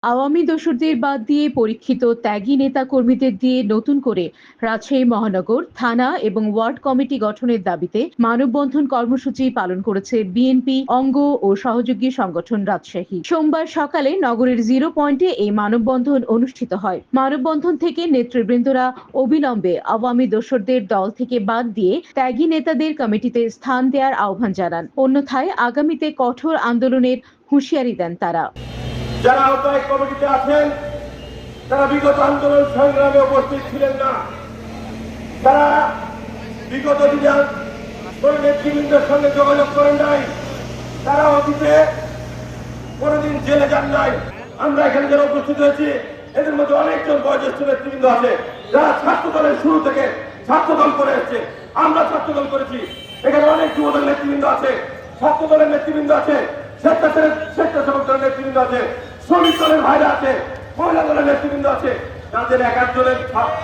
আওয়ামী দোসরদের বাদ দিয়ে পরীক্ষিত ত্যাগী নেতা কর্মীদের দিয়ে নতুন করে রাজশাহী মহানগর থানা এবং ওয়ার্ড কমিটি গঠনের দাবিতে মানববন্ধন কর্মসূচি পালন করেছে বিএনপি অঙ্গ ও সহযোগী সংগঠন রাজশাহী। সোমবার সকালে নগরের 0 পয়েন্টে এই মানববন্ধন অনুষ্ঠিত হয়। মানববন্ধন থেকে নেতৃবৃন্দরা অবিলম্বে আওয়ামী দোসরদের দল থেকে বাদ দিয়ে ত্যাগী নেতাদের কমিটিতে স্থান দেওয়ার আহ্বান জানান। অন্যথায় আগামীতে কঠোর আন্দোলনের হুঁশিয়ারি দেন তারা। যারা আহ্বায়ক কমিটিতে আছেন তারা বিগত আন্দোলন সংগ্রামে উপস্থিত ছিলেন না, তারা বিগত দিনে কোন নেতৃবৃন্দের সঙ্গে যোগাযোগ করেন নাই, তারা অতীতে কোনদিন জেলে যান নাই। আমরা এখানে যারা উপস্থিত হয়েছি এদের মধ্যে অনেকজন বয়োজ্যেষ্ঠ নেতৃবৃন্দ আছে যারা ছাত্র দলের শুরু থেকে ছাত্র দল করে এসছে। আমরা ছাত্র দল করেছি, এখানে অনেক যুবদল নেতৃবৃন্দ আছে, ছাত্র দলের নেতৃবৃন্দ আছে, স্বেচ্ছাসেবক দলের নেতৃবৃন্দ আছে, শ্রমিক দলের ভাইরা আছে, মহিলা দলের নেতৃবৃন্দ আছে, তাদের এক একজনের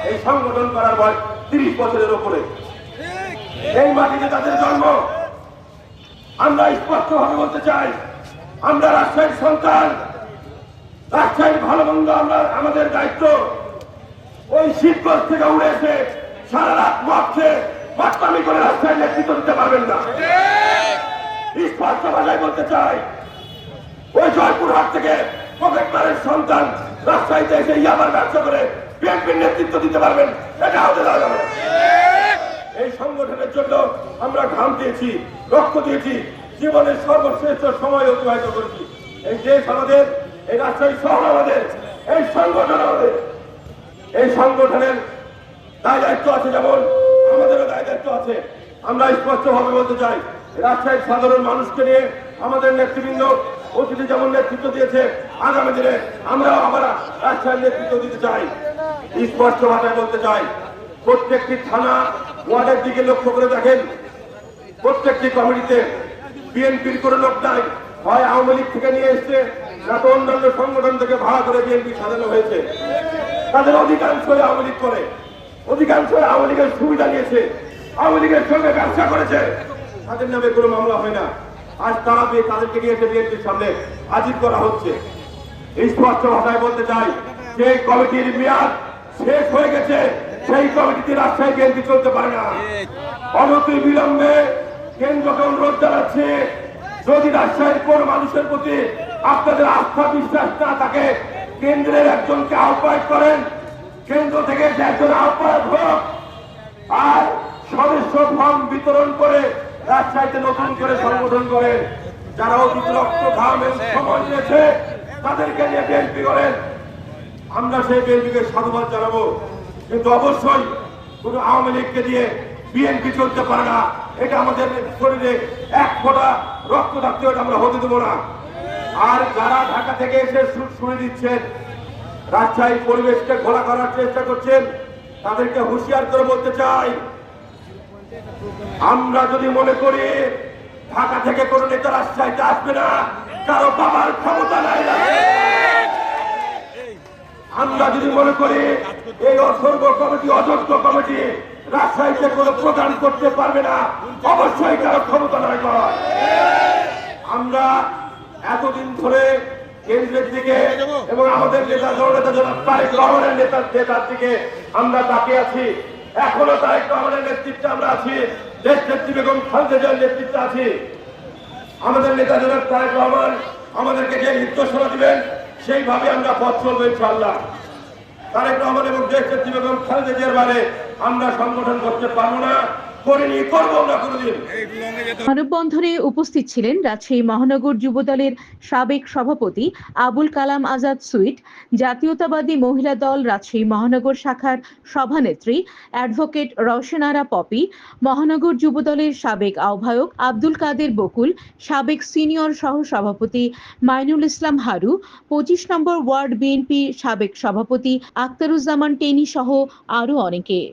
এই সংগঠন করার বয়স 30 বছরের উপরে। এই মাটিতে তাদের জন্ম। আমরা স্পষ্ট ভাবে বলতে চাই, আমরা রাজশাহীর সন্তান, রাজশাহীর ভালো মন্দ আমরা আমাদের দায়িত্ব। ওই শীতগঞ্জ থেকে উড়ে এসে সারা রাত মাতলামি করে রাজশাহীর নেতৃত্ব দিতে পারবেন না। স্পষ্ট ভাষায় বলতে চাই, ওই জয়পুরহাট থেকে পকেটমারের সন্তান রাজশাহীতে এসে ইয়াবার ব্যবসা করে বিএনপির নেতৃত্ব দিতে পারবেন, এটা হতে দেওয়া যাবে না। এই সংগঠনের জন্য আমরা ঘাম দিয়েছি, রক্ত দিয়েছি, জীবনের সর্বশ্রেষ্ঠ সময় অতিবাহিত করেছি। এই দেশ আমাদের, এই রাজশাহী শহর আমাদের, এই সংগঠন আমাদের। এই সংগঠনের দায় দায়িত্ব আছে, যেমন আমাদেরও দায় দায়িত্ব আছে। আমরা স্পষ্ট ভাবে বলতে চাই, রাজশাহীর সাধারণ মানুষকে নিয়ে আমাদের নেতৃবৃন্দ অতীতে যেমন নেতৃত্ব দিয়েছে, আগামী দিনে আমরাও আবার রাজশাহীর নেতৃত্ব দিতে চাই। স্পষ্ট ভাষায় বলতে চাই, প্রত্যেকটি থানা ওয়ার্ডের দিকে লক্ষ্য করে দেখেন, প্রত্যেকটি কমিটিতে বিএনপির কোনো লোক নাই। হয় আওয়ামী লীগ থেকে নিয়ে এসছে, না তো অন্যান্য সংগঠন থেকে ভাড়া করে বিএনপি সাজানো হয়েছে। তাদের অধিকাংশই আওয়ামী লীগ করে, অধিকাংশ আওয়ামী লীগের সুবিধা নিয়েছে, আওয়ামী লীগের সঙ্গে ব্যবসা করেছে। তাদের নামে কোনো মামলা হয় না। আজ তারা তাদেরকে নিয়ে এসে বিএনপির সামনে হাজির করা হচ্ছে। স্পষ্ট ভাষায় বলতে চাই, যে কমিটির মেয়াদ শেষ হয়ে গেছে, সেই কমিটিতে রাজশাহী বিএনপি চলতে পারে না। অনতি বিলম্বে কেন্দ্রকে অনুরোধ জানাচ্ছে, যদি রাজশাহীর কোন মানুষের প্রতি আপনাদের আস্থা বিশ্বাস না থাকে, কেন্দ্রের একজনকে আহ্বায়ক করেন, কেন্দ্র থেকে একজন আহ্বায়ক হোক, আর সদস্য ফর্ম বিতরণ করে রাজশাহীতে নতুন করে সংগঠন করেন। যারা অতীত রক্ত ঘাম এবং সময় দিয়েছে তাদেরকে নিয়ে বিএনপি করেন। আমরা সেই বিএনপিকে সাধুবাদ জানাবো, কিন্তু অবশ্যই কোন আওয়ামী লীগকে দিয়ে বিএনপি চলতে পারে না। এটা আমাদের শরীরে এক ফোঁটা রক্ত থাকতে আমরা হতে দেবো না। আর যারা ঢাকা থেকে এসে শুনে দিচ্ছেন, রাজশাহীর পরিবেশকে ঘোলা করার চেষ্টা করছেন, তাদেরকে হুঁশিয়ার করে বলতে চাই, আমরা যদি মনে করি ঢাকা থেকে কোন নেতা রাজশাহীতে আসবে না, কারো বাবার ক্ষমতা নাই। আমরা যদি মনে করি এই অসর্ব কমিটি, অযোগ্য কমিটি রাজশাহীতে কোনো প্রদান করতে পারবে না, অবশ্যই কারো ক্ষমতা নাই। আমরা এতদিন ধরে কেন্দ্রের দিকে এবং আমাদের নেতা জননেতা জনাব তারেক রহমানের নেতার দিকে আমরা তাকিয়ে আছি। এখনো তারেক রহমানের নেতৃত্বে আমরা আছি, দেশ নেত্রী বেগম খালেদা জিয়ার নেতৃত্বে আছি। আমাদের নেতা জনাব তারেক রহমান আমাদেরকে যে নির্দেশনা দিবেন সেইভাবে আমরা পথ চলবো ইনশাআল্লাহ। তারেক রহমান এবং দেশ নেত্রী বেগম খালেদা জিয়ার বাইরে আমরা সংগঠন করতে পারবো না, করিনি, করবো না কোনোদিন। মানববন্ধনে উপস্থিত ছিলেন রাজশাহী মহানগর যুবদলের সাবেক সভাপতি আবুল কালাম আজাদ সুইট, জাতীয়তাবাদী মহিলা দল রাজশাহী মহানগর শাখার সভানেত্রী অ্যাডভোকেট রওশন আরা পপি, মহানগর যুবদলের সাবেক আহ্বায়ক আব্দুল কাদের বকুল, সাবেক সিনিয়র সহ সভাপতি মাইনুল ইসলাম হারু, 25 নম্বর ওয়ার্ড বিএনপি সাবেক সভাপতি আখতারুজ্জামান টেনি সহ আরো অনেকে।